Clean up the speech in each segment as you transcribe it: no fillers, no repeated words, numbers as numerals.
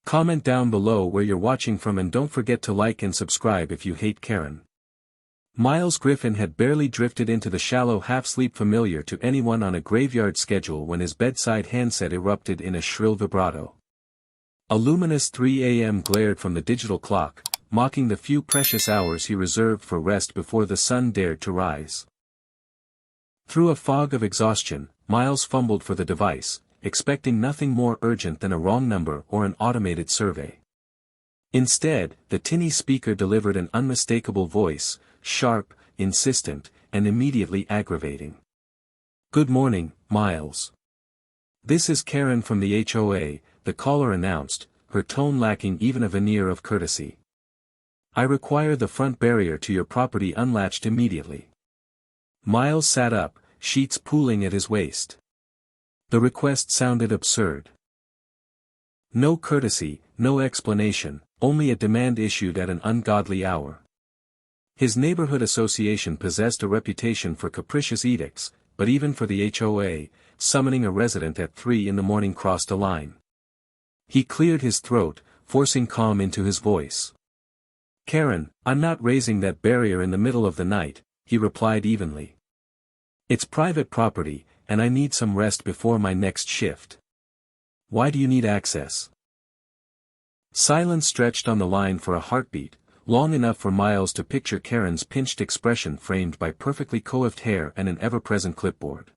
Comment down below where you're watching from and don't forget to like and subscribe if you hate Karen. Miles Griffin had barely drifted into the shallow half-sleep familiar to anyone on a graveyard schedule when his bedside handset erupted in a shrill vibrato. A luminous 3 a.m. glared from the digital clock, mocking the few precious hours he reserved for rest before the sun dared to rise. Through a fog of exhaustion, Miles fumbled for the device, expecting nothing more urgent than a wrong number or an automated survey. Instead, the tinny speaker delivered an unmistakable voice, sharp, insistent, and immediately aggravating. "Good morning, Miles. This is Karen from the HOA," the caller announced, her tone lacking even a veneer of courtesy. "I require the front barrier to your property unlatched immediately." Miles sat up, sheets pooling at his waist. The request sounded absurd. No courtesy, no explanation, only a demand issued at an ungodly hour. His neighborhood association possessed a reputation for capricious edicts, but even for the HOA, summoning a resident at 3 in the morning crossed a line. He cleared his throat, forcing calm into his voice. "Karen, I'm not raising that barrier in the middle of the night," he replied evenly. "It's private property, and I need some rest before my next shift. Why do you need access?" Silence stretched on the line for a heartbeat, long enough for Miles to picture Karen's pinched expression framed by perfectly coiffed hair and an ever-present clipboard.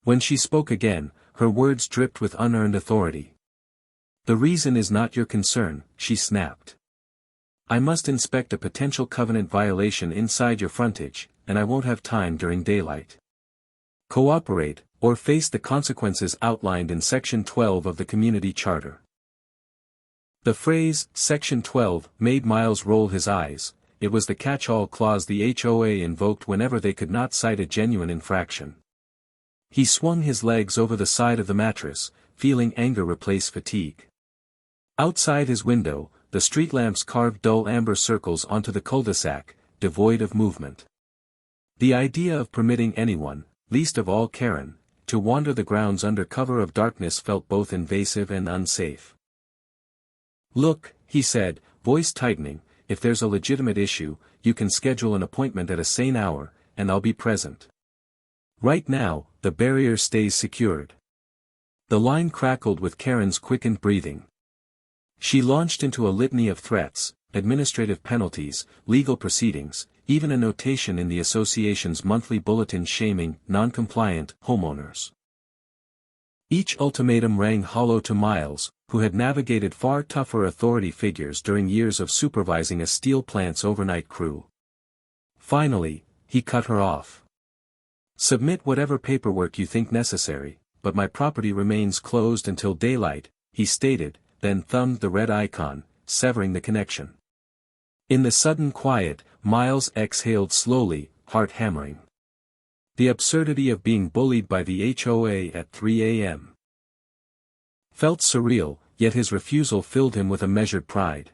When she spoke again, her words dripped with unearned authority. "The reason is not your concern," she snapped. "I must inspect a potential covenant violation inside your frontage, and I won't have time during daylight. Cooperate, or face the consequences outlined in Section 12 of the Community Charter." The phrase, Section 12, made Miles roll his eyes. It was the catch-all clause the HOA invoked whenever they could not cite a genuine infraction. He swung his legs over the side of the mattress, feeling anger replace fatigue. Outside his window, the street lamps carved dull amber circles onto the cul-de-sac, devoid of movement. The idea of permitting anyone, least of all Karen, to wander the grounds under cover of darkness felt both invasive and unsafe. "Look," he said, voice tightening, "if there's a legitimate issue, you can schedule an appointment at a sane hour, and I'll be present. Right now, the barrier stays secured." The line crackled with Karen's quickened breathing. She launched into a litany of threats, administrative penalties, legal proceedings, even a notation in the association's monthly bulletin shaming non-compliant homeowners. Each ultimatum rang hollow to Miles, who had navigated far tougher authority figures during years of supervising a steel plant's overnight crew. Finally, he cut her off. "Submit whatever paperwork you think necessary, but my property remains closed until daylight," he stated, then thumbed the red icon, severing the connection. In the sudden quiet, Miles exhaled slowly, heart hammering. The absurdity of being bullied by the HOA at 3 a.m. felt surreal, yet his refusal filled him with a measured pride.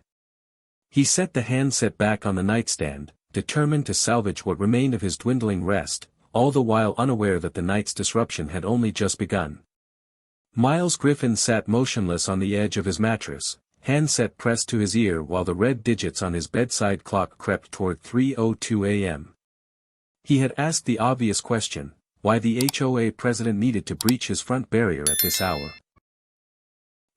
He set the handset back on the nightstand, determined to salvage what remained of his dwindling rest, all the while unaware that the night's disruption had only just begun. Miles Griffin sat motionless on the edge of his mattress, handset pressed to his ear while the red digits on his bedside clock crept toward 3:02 a.m. He had asked the obvious question, why the HOA president needed to breach his front barrier at this hour.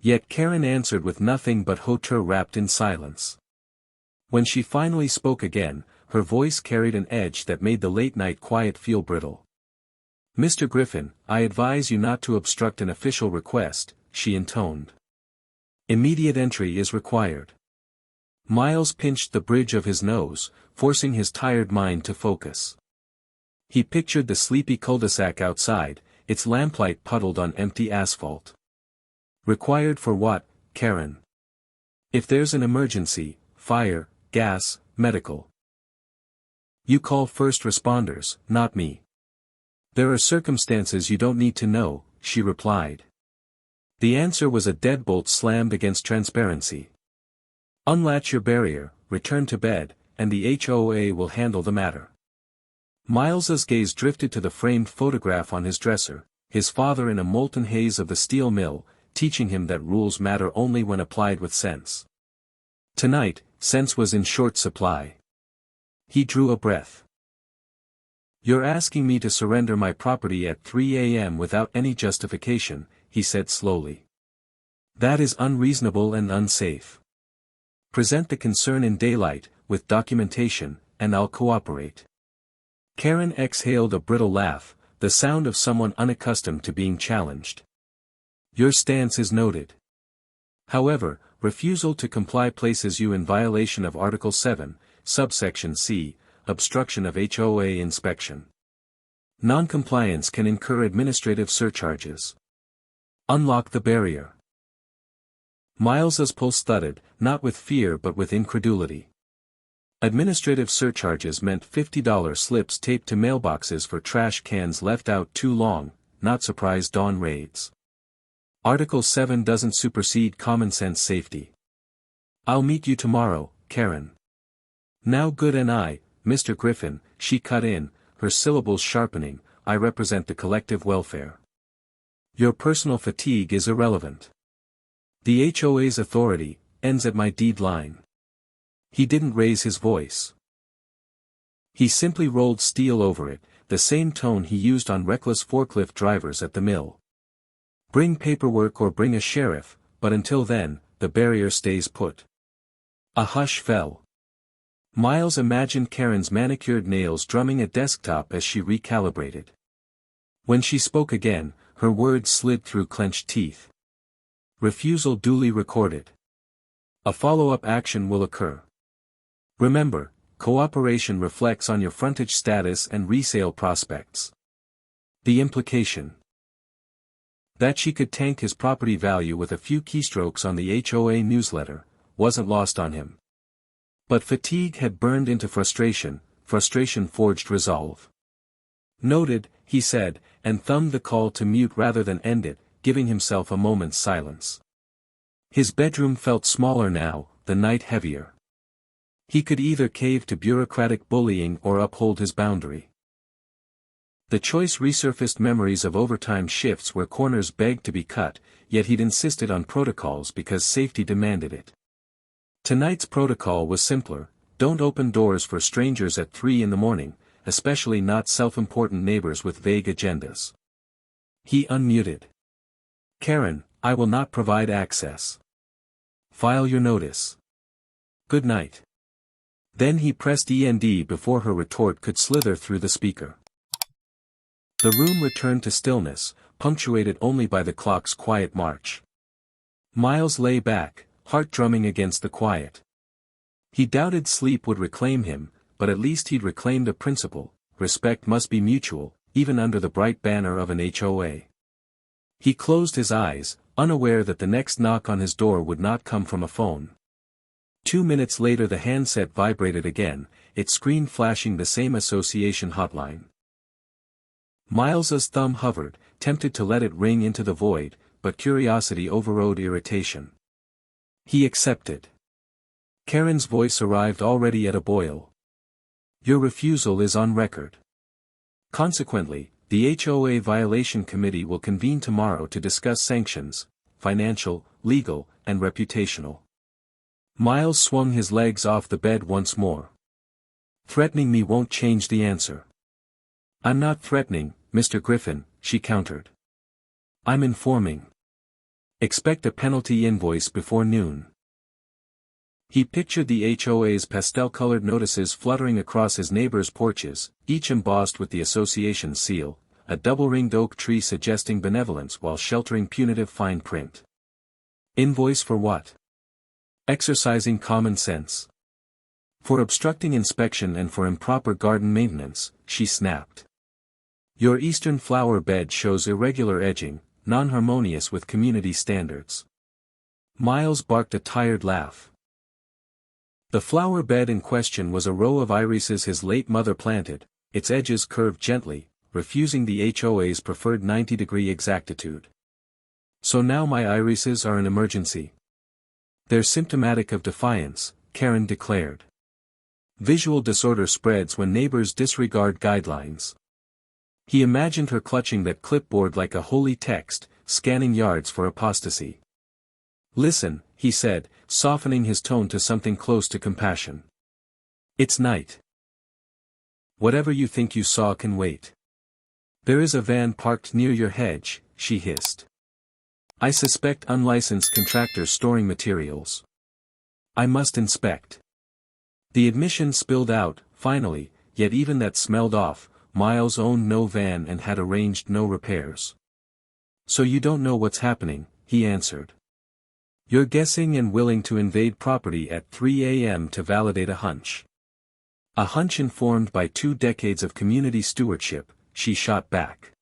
Yet Karen answered with nothing but hauteur wrapped in silence. When she finally spoke again, her voice carried an edge that made the late-night quiet feel brittle. "Mr. Griffin, I advise you not to obstruct an official request," she intoned. "Immediate entry is required." Miles pinched the bridge of his nose, forcing his tired mind to focus. He pictured the sleepy cul-de-sac outside, its lamplight puddled on empty asphalt. "Required for what, Karen?" "If there's an emergency, fire, gas, medical. You call first responders, not me." "There are circumstances you don't need to know," she replied. The answer was a deadbolt slammed against transparency. "Unlatch your barrier, return to bed, and the HOA will handle the matter." Miles's gaze drifted to the framed photograph on his dresser, his father in a molten haze of the steel mill, teaching him that rules matter only when applied with sense. Tonight, sense was in short supply. He drew a breath. "You're asking me to surrender my property at 3 a.m. without any justification," he said slowly. "That is unreasonable and unsafe. Present the concern in daylight, with documentation, and I'll cooperate." Karen exhaled a brittle laugh, the sound of someone unaccustomed to being challenged. "Your stance is noted. However, refusal to comply places you in violation of Article 7, subsection C, obstruction of HOA inspection. Non-compliance can incur administrative surcharges. Unlock the barrier." Miles's pulse thudded, not with fear but with incredulity. Administrative surcharges meant $50 slips taped to mailboxes for trash cans left out too long, not surprise dawn raids. Article 7 doesn't supersede common-sense safety. "I'll meet you tomorrow, Karen." "Now good and I, Mr. Griffin," she cut in, her syllables sharpening, "I represent the collective welfare. Your personal fatigue is irrelevant. The HOA's authority ends at my deed line." He didn't raise his voice. He simply rolled steel over it, the same tone he used on reckless forklift drivers at the mill. "Bring paperwork or bring a sheriff, but until then, the barrier stays put." A hush fell. Miles imagined Karen's manicured nails drumming a desktop as she recalibrated. When she spoke again, her words slid through clenched teeth. "Refusal duly recorded. A follow-up action will occur. Remember, cooperation reflects on your frontage status and resale prospects." The implication? That she could tank his property value with a few keystrokes on the HOA newsletter, wasn't lost on him. But fatigue had burned into frustration, frustration forged resolve. "Noted," he said, and thumbed the call to mute rather than end it, giving himself a moment's silence. His bedroom felt smaller now, the night heavier. He could either cave to bureaucratic bullying or uphold his boundary. The choice resurfaced memories of overtime shifts where corners begged to be cut, yet he'd insisted on protocols because safety demanded it. Tonight's protocol was simpler: don't open doors for strangers at 3 in the morning, especially not self-important neighbors with vague agendas. He unmuted. "Karen, I will not provide access. File your notice. Good night." Then he pressed END before her retort could slither through the speaker. The room returned to stillness, punctuated only by the clock's quiet march. Miles lay back, heart drumming against the quiet. He doubted sleep would reclaim him, but at least he'd reclaimed a principle: respect must be mutual, even under the bright banner of an HOA. He closed his eyes, unaware that the next knock on his door would not come from a phone. 2 minutes later the handset vibrated again, its screen flashing the same association hotline. Miles's thumb hovered, tempted to let it ring into the void, but curiosity overrode irritation. He accepted. Karen's voice arrived already at a boil. "Your refusal is on record. Consequently, the HOA Violation Committee will convene tomorrow to discuss sanctions, financial, legal, and reputational." Miles swung his legs off the bed once more. "Threatening me won't change the answer." "I'm not threatening, Mr. Griffin," she countered. "I'm informing. Expect a penalty invoice before noon." He pictured the HOA's pastel-colored notices fluttering across his neighbors' porches, each embossed with the association seal, a double-ringed oak tree suggesting benevolence while sheltering punitive fine print. Invoice for what? Exercising common sense. "For obstructing inspection and for improper garden maintenance," she snapped. "Your eastern flower bed shows irregular edging, non-harmonious with community standards." Miles barked a tired laugh. The flower bed in question was a row of irises his late mother planted, its edges curved gently, refusing the HOA's preferred 90-degree exactitude. "So now my irises are an emergency." "They're symptomatic of defiance," Karen declared. "Visual disorder spreads when neighbors disregard guidelines." He imagined her clutching that clipboard like a holy text, scanning yards for apostasy. "Listen," he said, softening his tone to something close to compassion. "It's night. Whatever you think you saw can wait. There is a van parked near your hedge," she hissed. "I suspect unlicensed contractors storing materials. I must inspect." The admission spilled out, finally, yet even that smelled off. Miles owned no van and had arranged no repairs. "So you don't know what's happening," he answered. "You're guessing and willing to invade property at 3 a.m. to validate a hunch. A hunch informed by 2 decades of community stewardship," she shot back.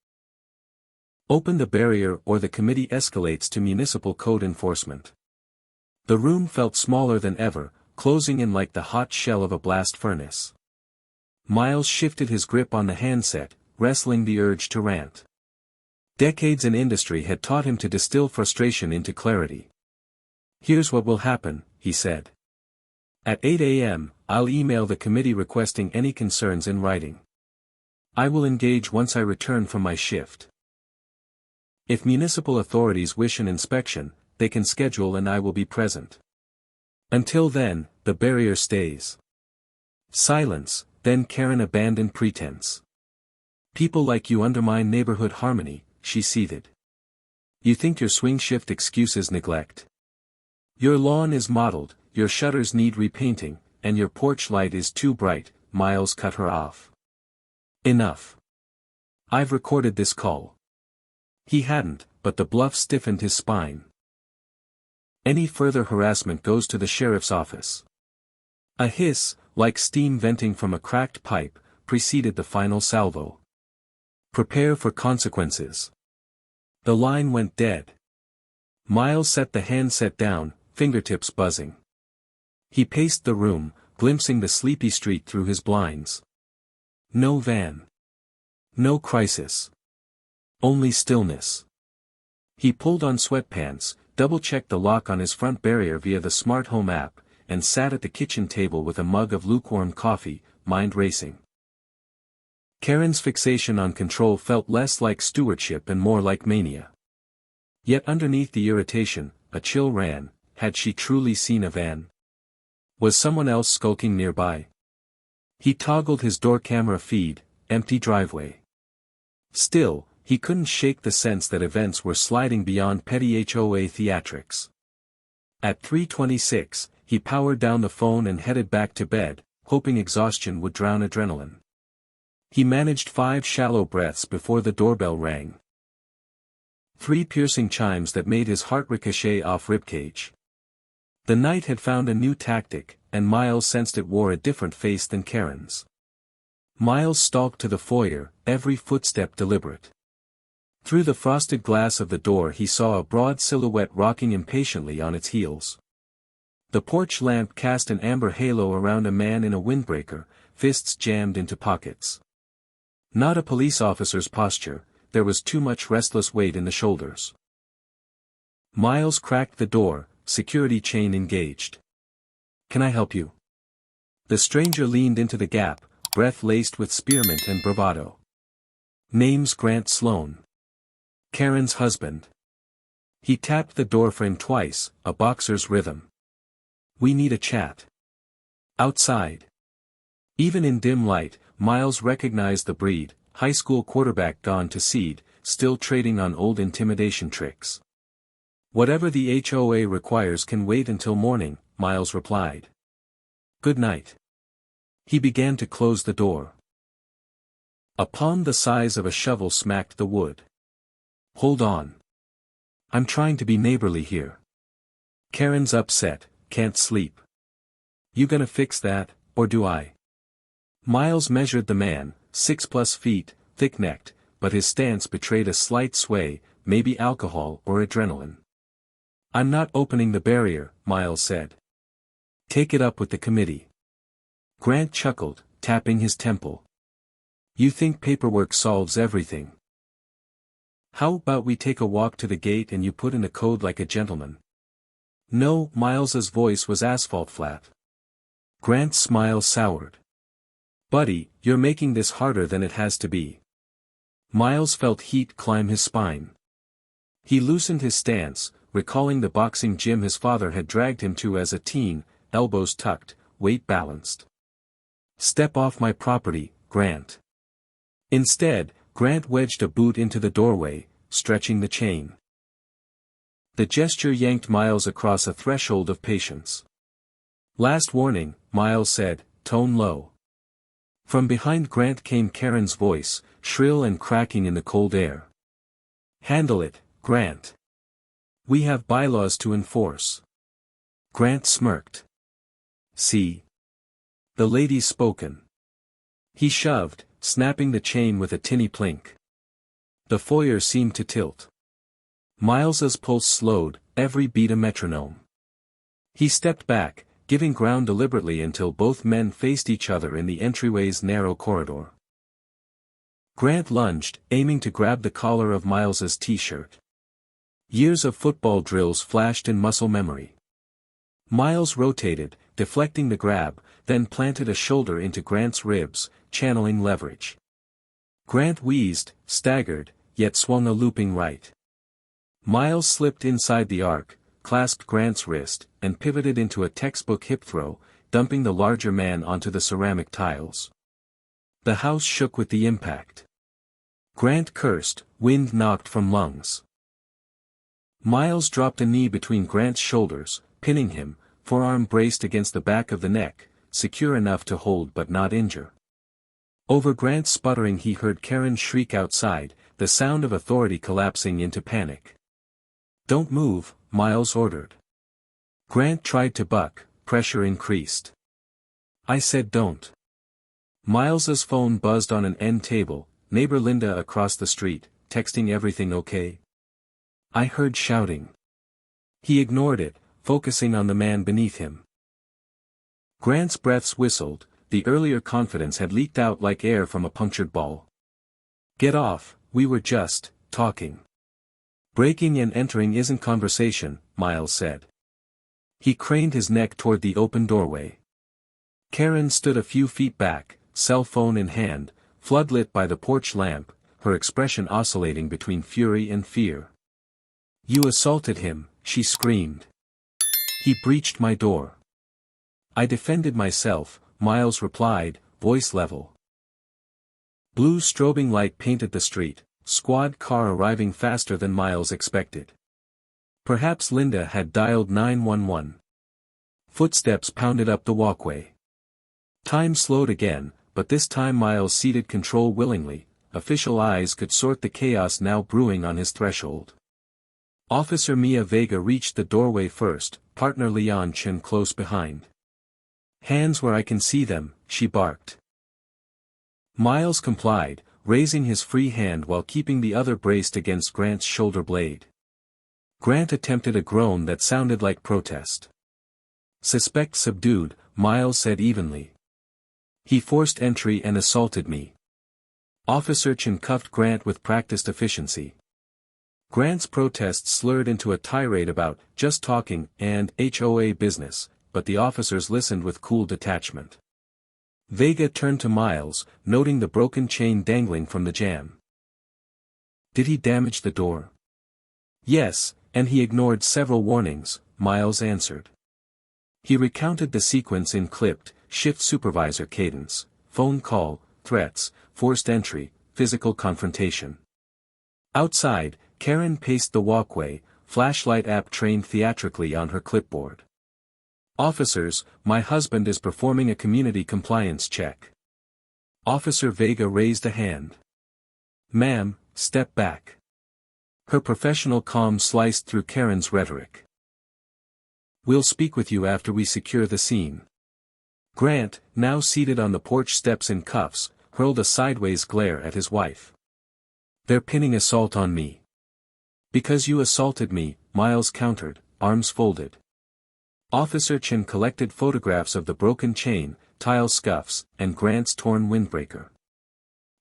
"Open the barrier or the committee escalates to municipal code enforcement." The room felt smaller than ever, closing in like the hot shell of a blast furnace. Miles shifted his grip on the handset, wrestling the urge to rant. Decades in industry had taught him to distill frustration into clarity. "Here's what will happen," he said. "At 8 a.m., I'll email the committee requesting any concerns in writing. I will engage once I return from my shift. If municipal authorities wish an inspection, they can schedule and I will be present. Until then, the barrier stays." Silence, then Karen abandoned pretense. "People like you undermine neighborhood harmony," she seethed. "You think your swing shift excuse is neglect? Your lawn is mottled, your shutters need repainting, and your porch light is too bright." Miles cut her off. "Enough. I've recorded this call." He hadn't, but the bluff stiffened his spine. "Any further harassment goes to the sheriff's office." A hiss, like steam venting from a cracked pipe, preceded the final salvo. "Prepare for consequences." The line went dead. Miles set the handset down, fingertips buzzing. He paced the room, glimpsing the sleepy street through his blinds. No van. No crisis. Only stillness. He pulled on sweatpants, double-checked the lock on his front barrier via the smart home app, and sat at the kitchen table with a mug of lukewarm coffee, mind racing. Karen's fixation on control felt less like stewardship and more like mania. Yet underneath the irritation, a chill ran. Had she truly seen a van? Was someone else skulking nearby? He toggled his door camera feed, empty driveway. Still, he couldn't shake the sense that events were sliding beyond petty HOA theatrics. At 3:26, he powered down the phone and headed back to bed, hoping exhaustion would drown adrenaline. He managed 5 shallow breaths before the doorbell rang. 3 piercing chimes that made his heart ricochet off ribcage. The night had found a new tactic, and Miles sensed it wore a different face than Karen's. Miles stalked to the foyer, every footstep deliberate. Through the frosted glass of the door he saw a broad silhouette rocking impatiently on its heels. The porch lamp cast an amber halo around a man in a windbreaker, fists jammed into pockets. Not a police officer's posture, there was too much restless weight in the shoulders. Miles cracked the door, security chain engaged. "Can I help you?" The stranger leaned into the gap, breath laced with spearmint and bravado. "Name's Grant Sloan. Karen's husband." He tapped the doorframe twice, a boxer's rhythm. "We need a chat." "Outside." Even in dim light, Miles recognized the breed, high school quarterback gone to seed, still trading on old intimidation tricks. "Whatever the HOA requires can wait until morning," Miles replied. "Good night." He began to close the door. A palm the size of a shovel smacked the wood. "Hold on. I'm trying to be neighborly here. Karen's upset, can't sleep. You gonna fix that, or do I?" Miles measured the man, 6+ feet, thick-necked, but his stance betrayed a slight sway, maybe alcohol or adrenaline. "I'm not opening the barrier," Miles said. "Take it up with the committee." Grant chuckled, tapping his temple. "You think paperwork solves everything? How about we take a walk to the gate and you put in a code like a gentleman?" "No," Miles's voice was asphalt flat. Grant's smile soured. "Buddy, you're making this harder than it has to be." Miles felt heat climb his spine. He loosened his stance, recalling the boxing gym his father had dragged him to as a teen, elbows tucked, weight balanced. "Step off my property, Grant." Instead, Grant wedged a boot into the doorway, stretching the chain. The gesture yanked Miles across a threshold of patience. "Last warning," Miles said, tone low. From behind Grant came Karen's voice, shrill and cracking in the cold air. "Handle it, Grant. We have bylaws to enforce." Grant smirked. "See? The lady's spoken." He shoved, snapping the chain with a tinny plink. The foyer seemed to tilt. Miles's pulse slowed, every beat a metronome. He stepped back, giving ground deliberately until both men faced each other in the entryway's narrow corridor. Grant lunged, aiming to grab the collar of Miles's t-shirt. Years of football drills flashed in muscle memory. Miles rotated, deflecting the grab, then planted a shoulder into Grant's ribs, channeling leverage. Grant wheezed, staggered, yet swung a looping right. Miles slipped inside the arc, clasped Grant's wrist, and pivoted into a textbook hip throw, dumping the larger man onto the ceramic tiles. The house shook with the impact. Grant cursed, wind knocked from lungs. Miles dropped a knee between Grant's shoulders, pinning him, forearm braced against the back of the neck, secure enough to hold but not injure. Over Grant's sputtering he heard Karen shriek outside, the sound of authority collapsing into panic. "Don't move," Miles ordered. Grant tried to buck, pressure increased. "I said don't." Miles's phone buzzed on an end table, neighbor Linda across the street, texting everything okay. I heard shouting. He ignored it, focusing on the man beneath him. Grant's breaths whistled, the earlier confidence had leaked out like air from a punctured ball. "Get off, we were just talking." "Breaking and entering isn't conversation," Miles said. He craned his neck toward the open doorway. Karen stood a few feet back, cell phone in hand, floodlit by the porch lamp, her expression oscillating between fury and fear. "You assaulted him," she screamed. "He breached my door." "I defended myself," Miles replied, voice level. Blue strobing light painted the street, squad car arriving faster than Miles expected. Perhaps Linda had dialed 911. Footsteps pounded up the walkway. Time slowed again, but this time Miles ceded control willingly. Official eyes could sort the chaos now brewing on his threshold. Officer Mia Vega reached the doorway first, partner Leon Chen close behind. "Hands where I can see them," she barked. Miles complied, raising his free hand while keeping the other braced against Grant's shoulder blade. Grant attempted a groan that sounded like protest. "Suspect subdued," Miles said evenly. "He forced entry and assaulted me." Officer Chen cuffed Grant with practiced efficiency. Grant's protest slurred into a tirade about just talking and HOA business, but the officers listened with cool detachment. Vega turned to Miles, noting the broken chain dangling from the jamb. "Did he damage the door?" "Yes, and he ignored several warnings," Miles answered. He recounted the sequence in clipped, shift supervisor cadence: phone call, threats, forced entry, physical confrontation. Outside, Karen paced the walkway, flashlight app trained theatrically on her clipboard. "Officers, my husband is performing a community compliance check." Officer Vega raised a hand. "Ma'am, step back." Her professional calm sliced through Karen's rhetoric. "We'll speak with you after we secure the scene." Grant, now seated on the porch steps in cuffs, hurled a sideways glare at his wife. "They're pinning assault on me." "Because you assaulted me," Miles countered, arms folded. Officer Chen collected photographs of the broken chain, tile scuffs, and Grant's torn windbreaker.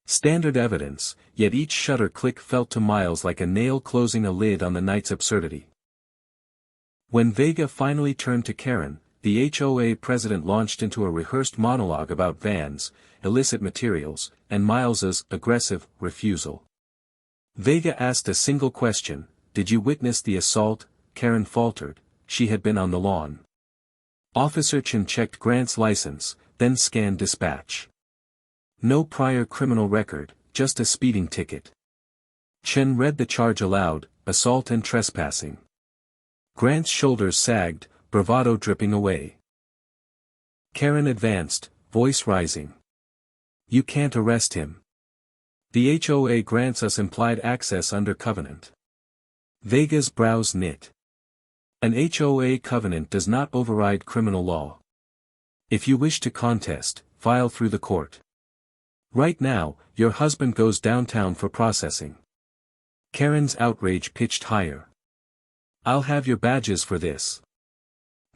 Standard evidence, yet each shutter click felt to Miles like a nail closing a lid on the night's absurdity. When Vega finally turned to Karen, the HOA president launched into a rehearsed monologue about vans, illicit materials, and Miles's aggressive refusal. Vega asked a single question: did you witness the assault? Karen faltered. She had been on the lawn. Officer Chen checked Grant's license, then scanned dispatch. No prior criminal record, just a speeding ticket. Chen read the charge aloud, assault and trespassing. Grant's shoulders sagged, bravado dripping away. Karen advanced, voice rising. You can't arrest him. The HOA grants us implied access under covenant. Vega's brows knit. An HOA covenant does not override criminal law. If you wish to contest, file through the court. Right now, your husband goes downtown for processing. Karen's outrage pitched higher. I'll have your badges for this.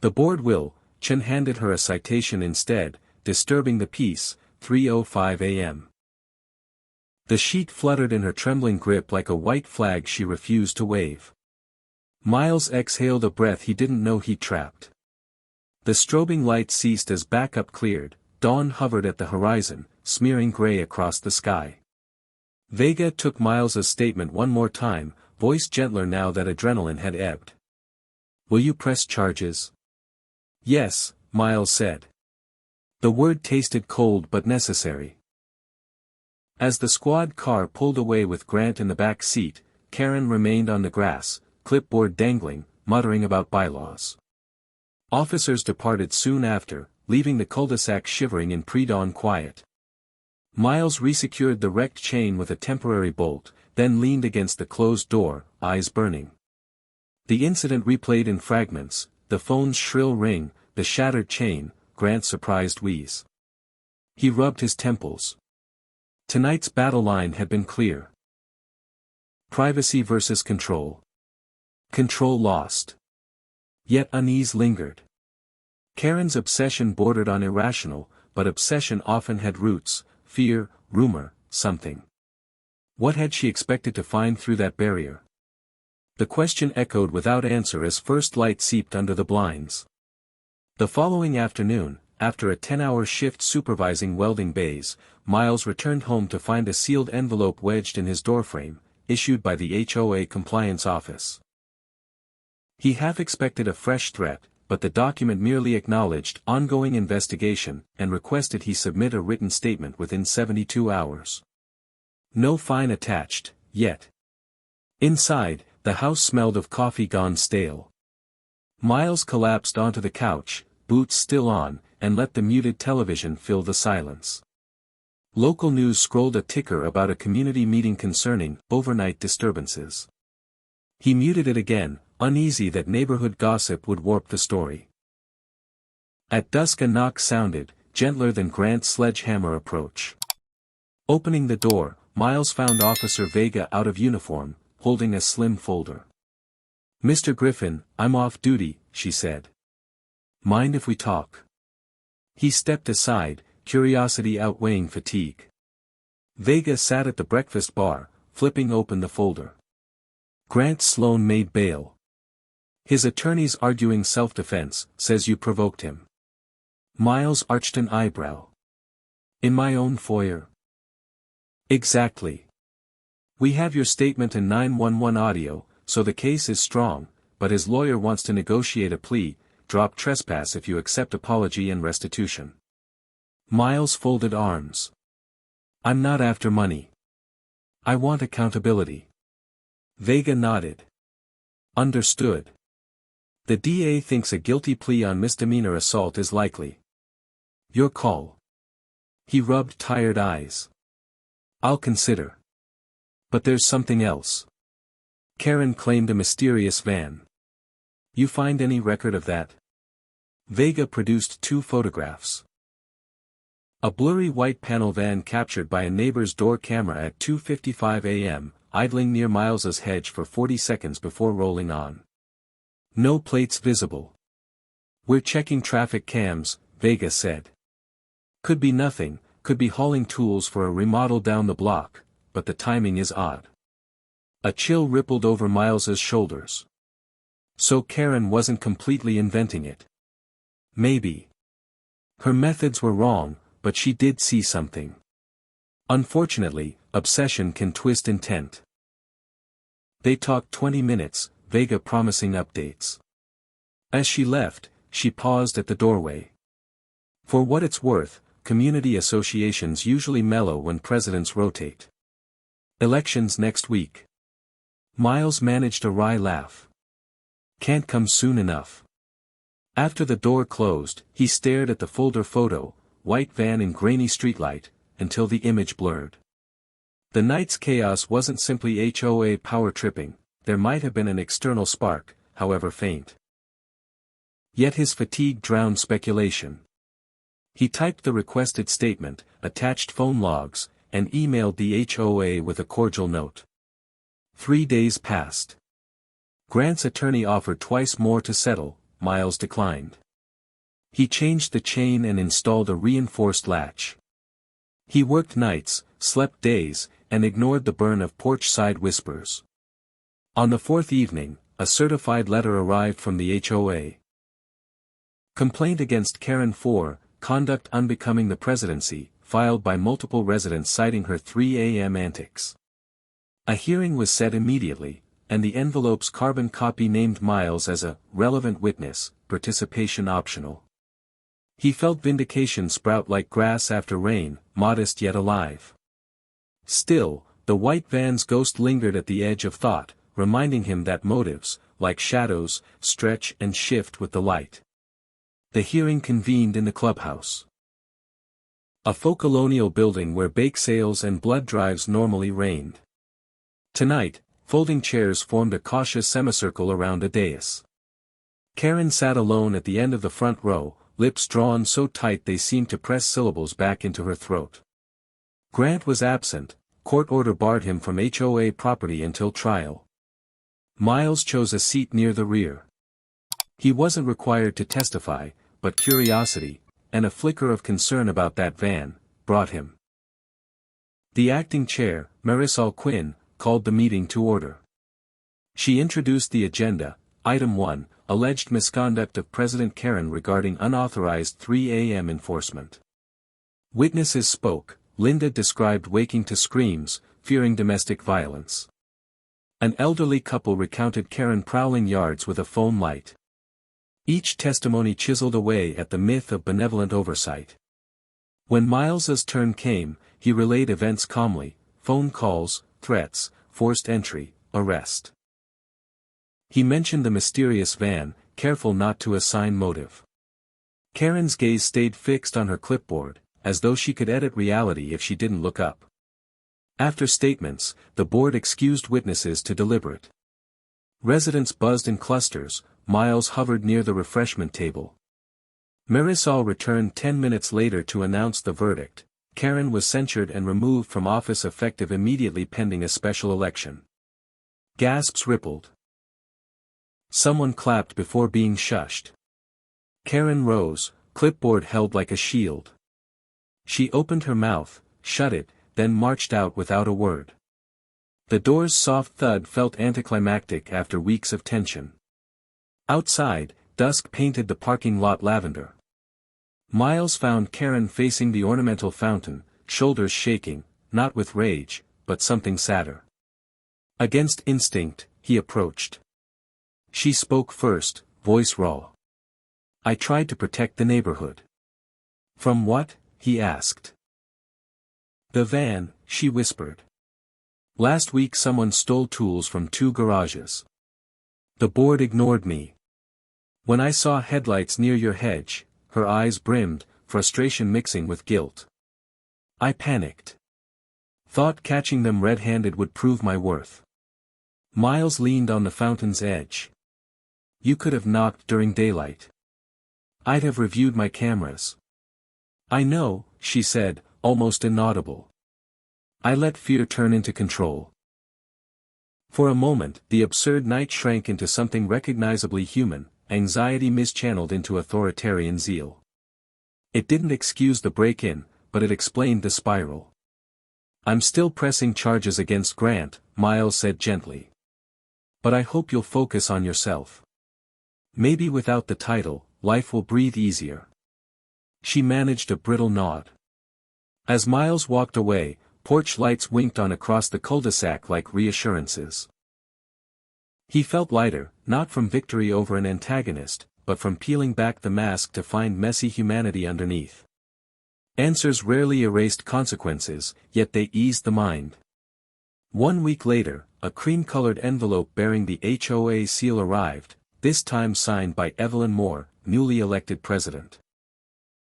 The board will. Chen handed her a citation instead, disturbing the peace, 3:05 a.m. The sheet fluttered in her trembling grip like a white flag she refused to wave. Miles exhaled a breath he didn't know he'd trapped. The strobing light ceased as backup cleared, dawn hovered at the horizon, smearing gray across the sky. Vega took Miles's statement one more time, voice gentler now that adrenaline had ebbed. Will you press charges? Yes, Miles said. The word tasted cold but necessary. As the squad car pulled away with Grant in the back seat, Karen remained on the grass, clipboard dangling, muttering about bylaws. Officers departed soon after, leaving the cul-de-sac shivering in pre-dawn quiet. Miles resecured the wrecked chain with a temporary bolt, then leaned against the closed door, eyes burning. The incident replayed in fragments, the phone's shrill ring, the shattered chain, Grant's surprised wheeze. He rubbed his temples. Tonight's battle line had been clear. Privacy versus control. Control lost. Yet unease lingered. Karen's obsession bordered on irrational, but obsession often had roots, fear, rumor, something. What had she expected to find through that barrier? The question echoed without answer as first light seeped under the blinds. The following afternoon, after a 10-hour shift supervising welding bays, Miles returned home to find a sealed envelope wedged in his doorframe, issued by the HOA compliance office. He half expected a fresh threat, but the document merely acknowledged ongoing investigation and requested he submit a written statement within 72 hours. No fine attached, yet. Inside, the house smelled of coffee gone stale. Miles collapsed onto the couch, boots still on, and let the muted television fill the silence. Local news scrolled a ticker about a community meeting concerning overnight disturbances. He muted it again, uneasy that neighborhood gossip would warp the story. At dusk a knock sounded, gentler than Grant's sledgehammer approach. Opening the door, Miles found Officer Vega out of uniform, holding a slim folder. Mr. Griffin, I'm off duty, she said. Mind if we talk? He stepped aside, curiosity outweighing fatigue. Vega sat at the breakfast bar, flipping open the folder. Grant Sloan made bail. His attorney's arguing self-defense, says you provoked him. Miles arched an eyebrow. In my own foyer? Exactly. We have your statement and 911 audio, so the case is strong, but his lawyer wants to negotiate a plea, drop trespass if you accept apology and restitution. Miles folded arms. I'm not after money. I want accountability. Vega nodded. Understood. The DA thinks a guilty plea on misdemeanor assault is likely. Your call. He rubbed tired eyes. I'll consider. But there's something else. Karen claimed a mysterious van. You find any record of that? Vega produced 2 photographs. A blurry white panel van captured by a neighbor's door camera at 2:55 a.m., idling near Miles's hedge for 40 seconds before rolling on. No plates visible. We're checking traffic cams, Vega said. Could be nothing, could be hauling tools for a remodel down the block, but the timing is odd. A chill rippled over Miles's shoulders. So Karen wasn't completely inventing it. Maybe. Her methods were wrong, but she did see something. Unfortunately, obsession can twist intent. They talked 20 minutes, Vega promising updates. As she left, she paused at the doorway. For what it's worth, community associations usually mellow when presidents rotate. Elections next week. Miles managed a wry laugh. Can't come soon enough. After the door closed, he stared at the folder photo, white van in grainy streetlight, until the image blurred. The night's chaos wasn't simply HOA power tripping, there might have been an external spark, however faint. Yet his fatigue drowned speculation. He typed the requested statement, attached phone logs, and emailed the HOA with a cordial note. 3 days passed. Grant's attorney offered twice more to settle, Miles declined. He changed the chain and installed a reinforced latch. He worked nights, slept days, and ignored the burn of porch-side whispers. On the 4th evening, a certified letter arrived from the HOA. Complaint against Karen for conduct unbecoming the presidency, filed by multiple residents citing her 3 a.m. antics. A hearing was set immediately, and the envelope's carbon copy named Miles as a relevant witness, participation optional. He felt vindication sprout like grass after rain, modest yet alive. Still, the white van's ghost lingered at the edge of thought, reminding him that motives, like shadows, stretch and shift with the light. The hearing convened in the clubhouse. A faux colonial building where bake sales and blood drives normally reigned. Tonight, folding chairs formed a cautious semicircle around a dais. Karen sat alone at the end of the front row, lips drawn so tight they seemed to press syllables back into her throat. Grant was absent, court order barred him from HOA property until trial. Miles chose a seat near the rear. He wasn't required to testify, but curiosity, and a flicker of concern about that van, brought him. The acting chair, Marisol Quinn, called the meeting to order. She introduced the agenda. Item 1, alleged misconduct of President Karen regarding unauthorized 3 a.m. enforcement. Witnesses spoke. Linda described waking to screams, fearing domestic violence. An elderly couple recounted Karen prowling yards with a phone light. Each testimony chiseled away at the myth of benevolent oversight. When Miles's turn came, he relayed events calmly: phone calls, threats, forced entry, arrest. He mentioned the mysterious van, careful not to assign motive. Karen's gaze stayed fixed on her clipboard, as though she could edit reality if she didn't look up. After statements, the board excused witnesses to deliberate. Residents buzzed in clusters. Miles hovered near the refreshment table. Marisol returned 10 minutes later to announce the verdict. Karen was censured and removed from office effective immediately pending a special election. Gasps rippled. Someone clapped before being shushed. Karen rose, clipboard held like a shield. She opened her mouth, shut it, then marched out without a word. The door's soft thud felt anticlimactic after weeks of tension. Outside, dusk painted the parking lot lavender. Miles found Karen facing the ornamental fountain, shoulders shaking, not with rage, but something sadder. Against instinct, he approached. She spoke first, voice raw. "I tried to protect the neighborhood." "From what?" he asked. "The van," she whispered. "Last week someone stole tools from 2 garages. The board ignored me. When I saw headlights near your hedge," her eyes brimmed, frustration mixing with guilt. "I panicked. Thought catching them red-handed would prove my worth." Miles leaned on the fountain's edge. "You could have knocked during daylight. I'd have reviewed my cameras." "I know," she said, almost inaudible. "I let fear turn into control." For a moment, the absurd night shrank into something recognizably human, anxiety mischanneled into authoritarian zeal. It didn't excuse the break-in, but it explained the spiral. "I'm still pressing charges against Grant," Miles said gently. "But I hope you'll focus on yourself. Maybe without the title, life will breathe easier." She managed a brittle nod. As Miles walked away, porch lights winked on across the cul-de-sac like reassurances. He felt lighter, not from victory over an antagonist, but from peeling back the mask to find messy humanity underneath. Answers rarely erased consequences, yet they eased the mind. 1 week later, a cream-colored envelope bearing the HOA seal arrived, this time signed by Evelyn Moore, newly elected president.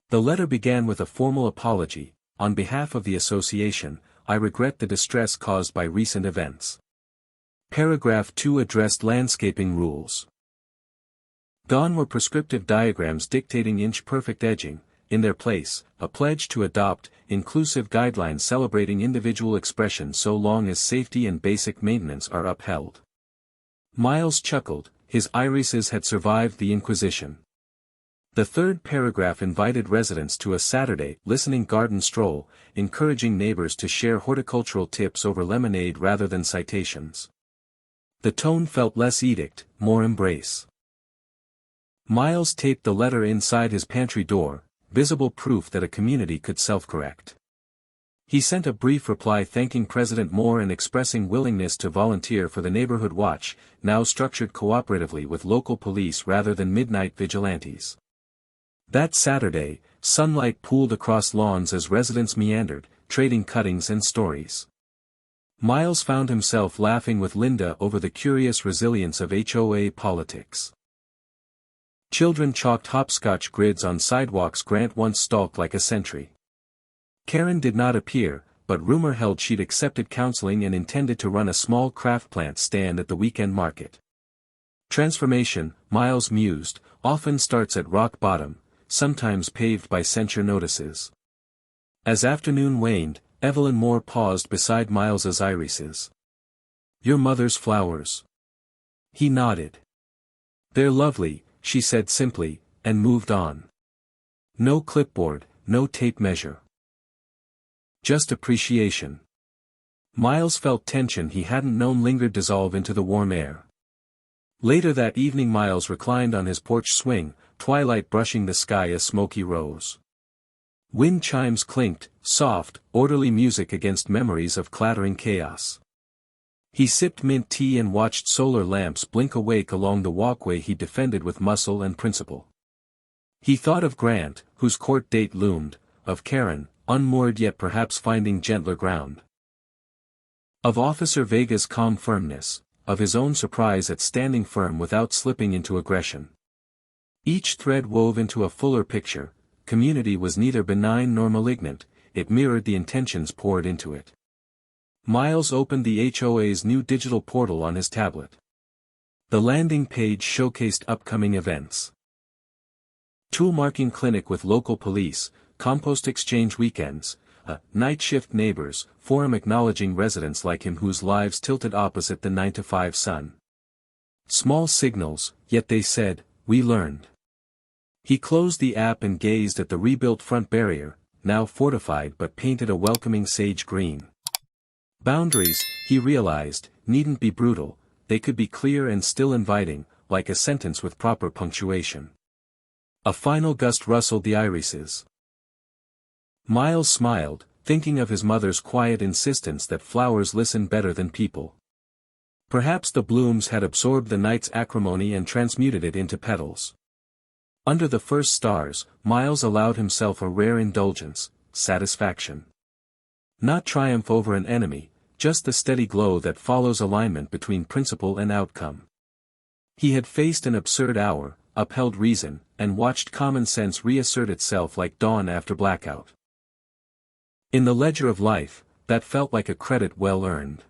The letter began with a formal apology. On behalf of the association, I regret the distress caused by recent events. Paragraph 2 addressed landscaping rules. Gone were prescriptive diagrams dictating inch-perfect edging. In their place, a pledge to adopt inclusive guidelines celebrating individual expression so long as safety and basic maintenance are upheld. Miles chuckled, his irises had survived the Inquisition. The third paragraph invited residents to a Saturday listening garden stroll, encouraging neighbors to share horticultural tips over lemonade rather than citations. The tone felt less edict, more embrace. Miles taped the letter inside his pantry door, visible proof that a community could self-correct. He sent a brief reply thanking President Moore and expressing willingness to volunteer for the neighborhood watch, now structured cooperatively with local police rather than midnight vigilantes. That Saturday, sunlight pooled across lawns as residents meandered, trading cuttings and stories. Miles found himself laughing with Linda over the curious resilience of HOA politics. Children chalked hopscotch grids on sidewalks Grant once stalked like a sentry. Karen did not appear, but rumor held she'd accepted counseling and intended to run a small craft plant stand at the weekend market. Transformation, Miles mused, often starts at rock bottom, sometimes paved by censure notices. As afternoon waned, Evelyn Moore paused beside Miles's irises. "Your mother's flowers." He nodded. "They're lovely," she said simply, and moved on. No clipboard, no tape measure. Just appreciation. Miles felt tension he hadn't known lingered dissolve into the warm air. Later that evening Miles reclined on his porch swing, twilight brushing the sky a smoky rose. Wind chimes clinked, soft, orderly music against memories of clattering chaos. He sipped mint tea and watched solar lamps blink awake along the walkway he defended with muscle and principle. He thought of Grant, whose court date loomed, of Karen, unmoored yet perhaps finding gentler ground. Of Officer Vega's calm firmness, of his own surprise at standing firm without slipping into aggression. Each thread wove into a fuller picture. Community was neither benign nor malignant, it mirrored the intentions poured into it. Miles opened the HOA's new digital portal on his tablet. The landing page showcased upcoming events. Tool marking clinic with local police, compost exchange weekends, a night shift neighbors, forum acknowledging residents like him whose lives tilted opposite the 9-to-5 sun. Small signals, yet they said, "We learned." He closed the app and gazed at the rebuilt front barrier, now fortified but painted a welcoming sage green. Boundaries, he realized, needn't be brutal, they could be clear and still inviting, like a sentence with proper punctuation. A final gust rustled the irises. Miles smiled, thinking of his mother's quiet insistence that flowers listen better than people. Perhaps the blooms had absorbed the night's acrimony and transmuted it into petals. Under the first stars, Miles allowed himself a rare indulgence, satisfaction. Not triumph over an enemy, just the steady glow that follows alignment between principle and outcome. He had faced an absurd hour, upheld reason, and watched common sense reassert itself like dawn after blackout. In the ledger of life, that felt like a credit well earned.